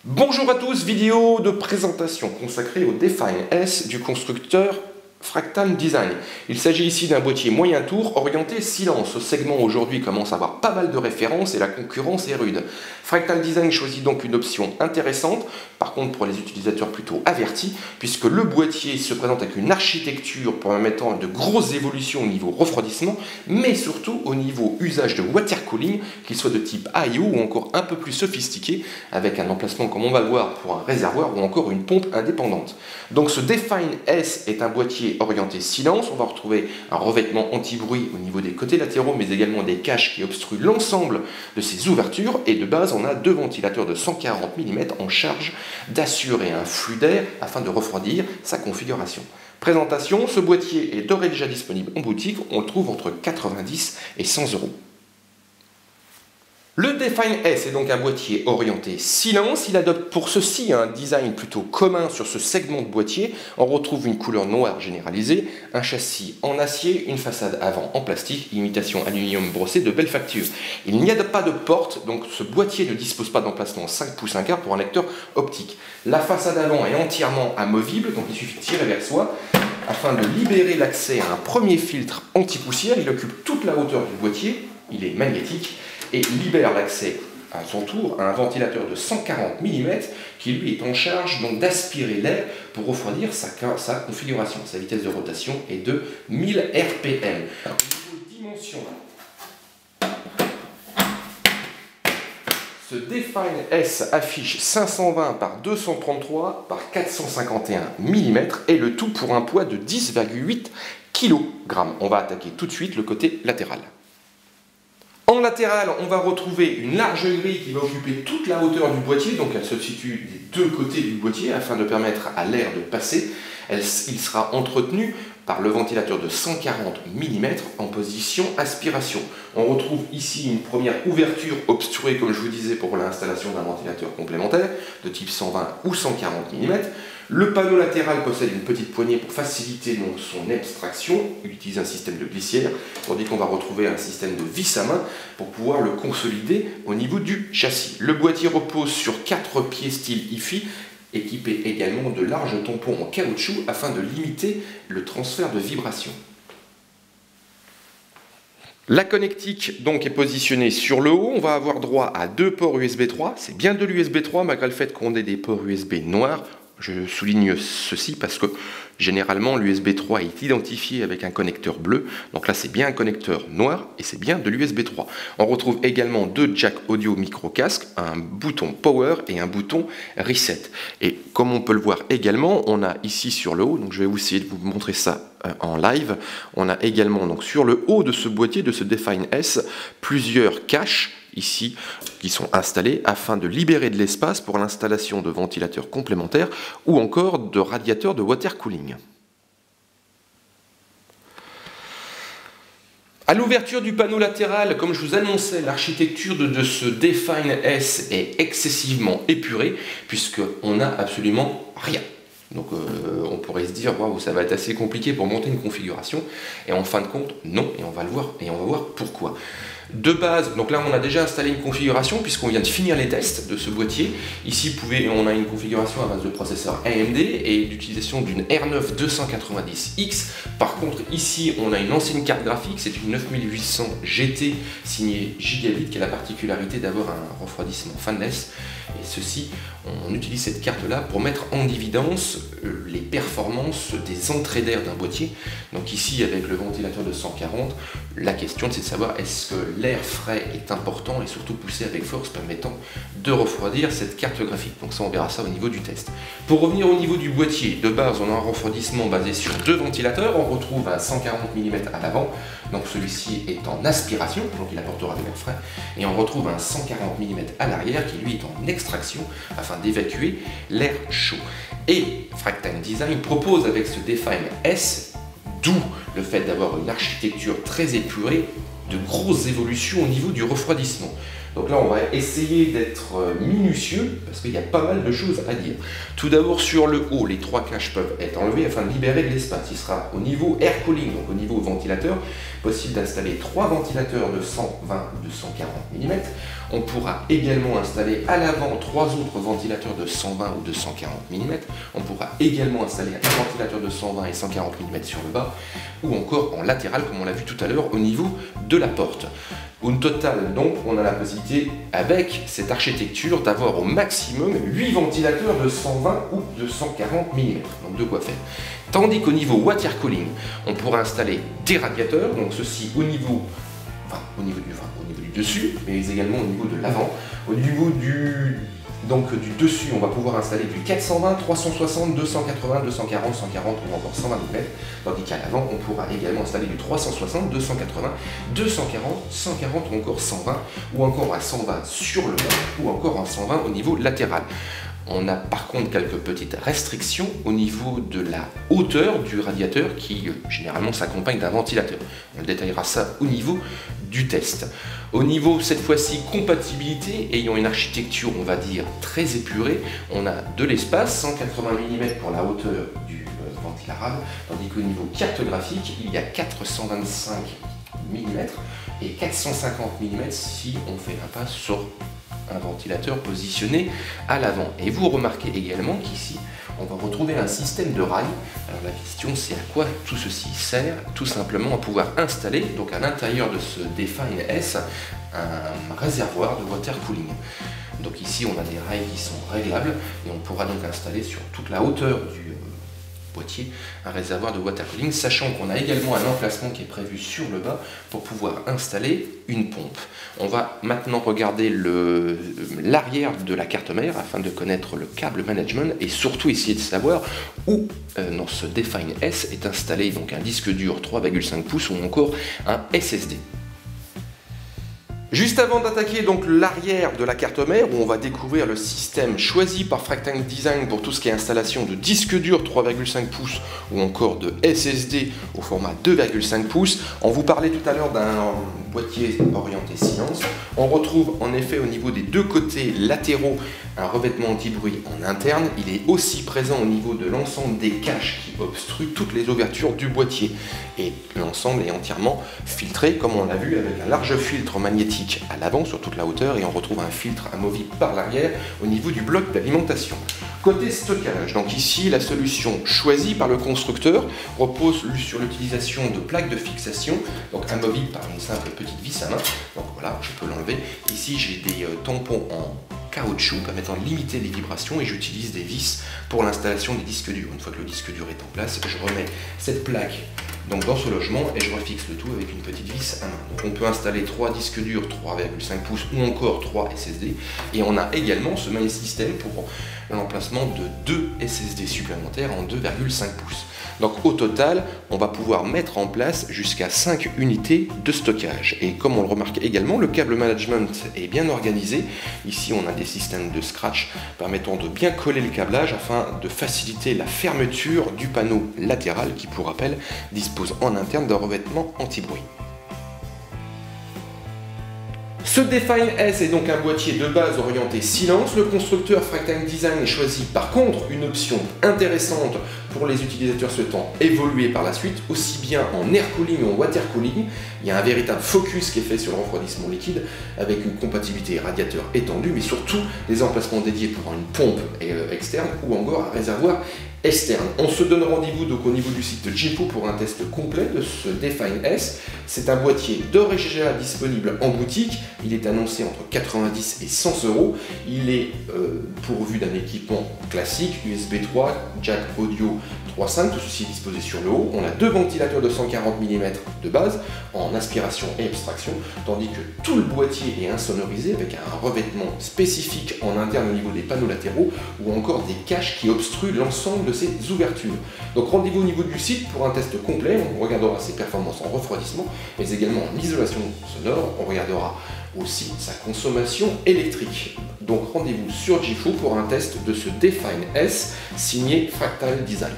Bonjour à tous, vidéo de présentation consacrée au Define S du constructeur Fractal Design. Il s'agit ici d'un boîtier moyen tour orienté silence. Ce segment aujourd'hui commence à avoir pas mal de références et la concurrence est rude. Fractal Design choisit donc une option intéressante, par contre pour les utilisateurs plutôt avertis, puisque le boîtier se présente avec une architecture permettant de grosses évolutions au niveau refroidissement, mais surtout au niveau usage de water cooling, qu'il soit de type IO ou encore un peu plus sophistiqué, avec un emplacement comme on va le voir pour un réservoir ou encore une pompe indépendante. Donc ce Define S est un boîtier orienté silence. On va retrouver un revêtement anti-bruit au niveau des côtés latéraux, mais également des caches qui obstruent l'ensemble de ces ouvertures. Et de base, on a deux ventilateurs de 140 mm en charge d'assurer un flux d'air afin de refroidir sa configuration. Présentation, ce boîtier est d'ores et déjà disponible en boutique. On le trouve entre 90 et 100 euros. Le Define S est donc un boîtier orienté silence. Il adopte pour ceci un design plutôt commun sur ce segment de boîtier. On retrouve une couleur noire généralisée, un châssis en acier, une façade avant en plastique, imitation aluminium brossé de belle facture. Il n'y a pas de porte, donc ce boîtier ne dispose pas d'emplacement 5 pouces 1/4 pour un lecteur optique. La façade avant est entièrement amovible, donc il suffit de tirer vers soi afin de libérer l'accès à un premier filtre anti-poussière. Il occupe toute la hauteur du boîtier, il est magnétique et libère l'accès à son tour à un ventilateur de 140 mm qui lui est en charge donc d'aspirer l'air pour refroidir sa configuration. Sa vitesse de rotation est de 1000 RPM. Au niveau dimension, ce Define S affiche 520 par 233 par 451 mm et le tout pour un poids de 10,8 kg. On va attaquer tout de suite le côté latéral. En latéral, on va retrouver une large grille qui va occuper toute la hauteur du boîtier, donc elle se situe des deux côtés du boîtier afin de permettre à l'air de passer. Il sera entretenu par le ventilateur de 140 mm en position aspiration. On retrouve ici une première ouverture obstruée, comme je vous disais, pour l'installation d'un ventilateur complémentaire de type 120 ou 140 mm. Le panneau latéral possède une petite poignée pour faciliter donc son extraction. Il utilise un système de glissière, tandis qu'on va retrouver un système de vis à main pour pouvoir le consolider au niveau du châssis. Le boîtier repose sur 4 pieds style IFI, équipé également de larges tampons en caoutchouc afin de limiter le transfert de vibrations. La connectique donc est positionnée sur le haut. On va avoir droit à 2 ports USB 3. C'est bien de l'USB 3 malgré le fait qu'on ait des ports USB noirs. Je souligne ceci parce que généralement l'USB 3 est identifié avec un connecteur bleu. Donc là c'est bien un connecteur noir et c'est bien de l'USB 3. On retrouve également 2 jacks audio micro casque, un bouton power et un bouton reset. Et comme on peut le voir également, on a ici sur le haut, donc je vais essayer de vous montrer ça en live, on a également donc sur le haut de ce boîtier, de ce Define S, plusieurs caches ici qui sont installés afin de libérer de l'espace pour l'installation de ventilateurs complémentaires ou encore de radiateurs de water cooling. À l'ouverture du panneau latéral, comme je vous annonçais, l'architecture de ce Define S est excessivement épurée puisqu'on n'a absolument rien. Donc on pourrait se dire waouh, ça va être assez compliqué pour monter une configuration, et en fin de compte non, et on va le voir et on va voir pourquoi. De base, donc là on a déjà installé une configuration puisqu'on vient de finir les tests de ce boîtier. Ici on a une configuration à base de processeur AMD et d'utilisation d'une R9 290X. Par contre ici on a une ancienne carte graphique, c'est une 9800 GT signée Gigabit qui a la particularité d'avoir un refroidissement fanless. Et ceci, on utilise cette carte-là pour mettre en évidence les performances des entrées d'air d'un boîtier. Donc ici, avec le ventilateur de 140, la question c'est de savoir est-ce que l'air frais est important et surtout poussé avec force permettant de refroidir cette carte graphique. Donc ça, on verra ça au niveau du test. Pour revenir au niveau du boîtier, de base, on a un refroidissement basé sur 2 ventilateurs. On retrouve un 140 mm à l'avant, donc celui-ci est en aspiration, donc il apportera de l'air frais. Et on retrouve un 140 mm à l'arrière qui lui est en extraction afin d'évacuer l'air chaud. Et Fractal Design propose avec ce Define S, d'où le fait d'avoir une architecture très épurée, de grosses évolutions au niveau du refroidissement. Donc là, on va essayer d'être minutieux parce qu'il y a pas mal de choses à dire. Tout d'abord, sur le haut, les 3 caches peuvent être enlevées afin de libérer de l'espace. Il sera au niveau air cooling, donc au niveau ventilateur, possible d'installer 3 ventilateurs de 120 ou de 140 mm. On pourra également installer à l'avant 3 autres ventilateurs de 120 ou de 140 mm. On pourra également installer un ventilateur de 120 et 140 mm sur le bas, ou encore en latéral, comme on l'a vu tout à l'heure, au niveau de la porte. Au total, donc, on a la possibilité, avec cette architecture, d'avoir au maximum 8 ventilateurs de 120 ou de 140 mm. Donc de quoi faire. Tandis qu'au niveau water cooling, on pourra installer des radiateurs, donc ceci au niveau du dessus, mais également au niveau de l'avant. Au niveau du dessus, on va pouvoir installer du 420, 360, 280, 240, 140 ou encore 120 mm. Tandis qu'à l'avant, on pourra également installer du 360, 280, 240, 140 ou encore 120, ou encore à 120 sur le bas, ou encore à 120 au niveau latéral. On a par contre quelques petites restrictions au niveau de la hauteur du radiateur qui généralement s'accompagne d'un ventilateur. On détaillera ça au niveau du test. Au niveau cette fois-ci compatibilité, ayant une architecture on va dire très épurée, on a de l'espace, 180 mm pour la hauteur du ventilarable, tandis qu'au niveau carte graphique, il y a 425 mm et 450 mm si on fait l'impasse sur un ventilateur positionné à l'avant. Et vous remarquez également qu'ici, on va retrouver un système de rails. Alors la question c'est à quoi tout ceci sert? Tout simplement à pouvoir installer, donc à l'intérieur de ce Define S, un réservoir de water cooling. Donc ici on a des rails qui sont réglables et on pourra donc installer sur toute la hauteur du boîtier un réservoir de water cooling, sachant qu'on a également un emplacement qui est prévu sur le bas pour pouvoir installer une pompe. On va maintenant regarder l'arrière de la carte mère afin de connaître le câble management et surtout essayer de savoir où dans ce Define S est installé donc un disque dur 3,5 pouces ou encore un SSD. Juste avant d'attaquer donc l'arrière de la carte mère, où on va découvrir le système choisi par Fractank Design pour tout ce qui est installation de disque dur 3,5 pouces ou encore de SSD au format 2,5 pouces, on vous parlait tout à l'heure d'un boîtier orienté silence. On retrouve en effet au niveau des deux côtés latéraux un revêtement anti-bruit en interne. Il est aussi présent au niveau de l'ensemble des caches qui obstruent toutes les ouvertures du boîtier. Et l'ensemble est entièrement filtré, comme on l'a vu, avec un large filtre magnétique à l'avant sur toute la hauteur, et on retrouve un filtre amovible par l'arrière au niveau du bloc d'alimentation. Côté stockage, donc ici la solution choisie par le constructeur repose sur l'utilisation de plaques de fixation, donc amovibles par une simple petite vis à main. Donc voilà, je peux l'enlever. Ici j'ai des tampons en caoutchouc permettant de limiter les vibrations, et j'utilise des vis pour l'installation des disques durs. Une fois que le disque dur est en place, je remets cette plaque donc dans ce logement et je refixe le tout avec une petite vis à main. Donc on peut installer 3 disques durs 3,5 pouces ou encore 3 SSD, et on a également ce même système pour l'emplacement de 2 SSD supplémentaires en 2,5 pouces. Donc au total, on va pouvoir mettre en place jusqu'à 5 unités de stockage. Et comme on le remarque également, le câble management est bien organisé. Ici, on a des systèmes de scratch permettant de bien coller le câblage afin de faciliter la fermeture du panneau latéral qui, pour rappel, dispose en interne d'un revêtement anti-bruit. Ce Define S est donc un boîtier de base orienté silence. Le constructeur Fractank Design choisit par contre une option intéressante pour les utilisateurs souhaitant évoluer par la suite, aussi bien en air cooling ou en water cooling. Il y a un véritable focus qui est fait sur le refroidissement liquide avec une compatibilité radiateur étendue, mais surtout des emplacements dédiés pour une pompe externe ou encore un réservoir externe. On se donne rendez-vous donc au niveau du site de Jinpo pour un test complet de ce Define S. C'est un boîtier d'origine disponible en boutique. Il est annoncé entre 90 et 100 €. Il est pourvu d'un équipement classique, USB 3, jack audio 3.5, tout ceci est disposé sur le haut. On a 2 ventilateurs de 140 mm de base en aspiration et extraction, tandis que tout le boîtier est insonorisé avec un revêtement spécifique en interne au niveau des panneaux latéraux ou encore des caches qui obstruent l'ensemble de ces ouvertures. Donc rendez-vous au niveau du site pour un test complet. On regardera ses performances en refroidissement, mais également en isolation sonore. On regardera aussi sa consommation électrique. Donc rendez-vous sur Jifu pour un test de ce Define S signé Fractal Design.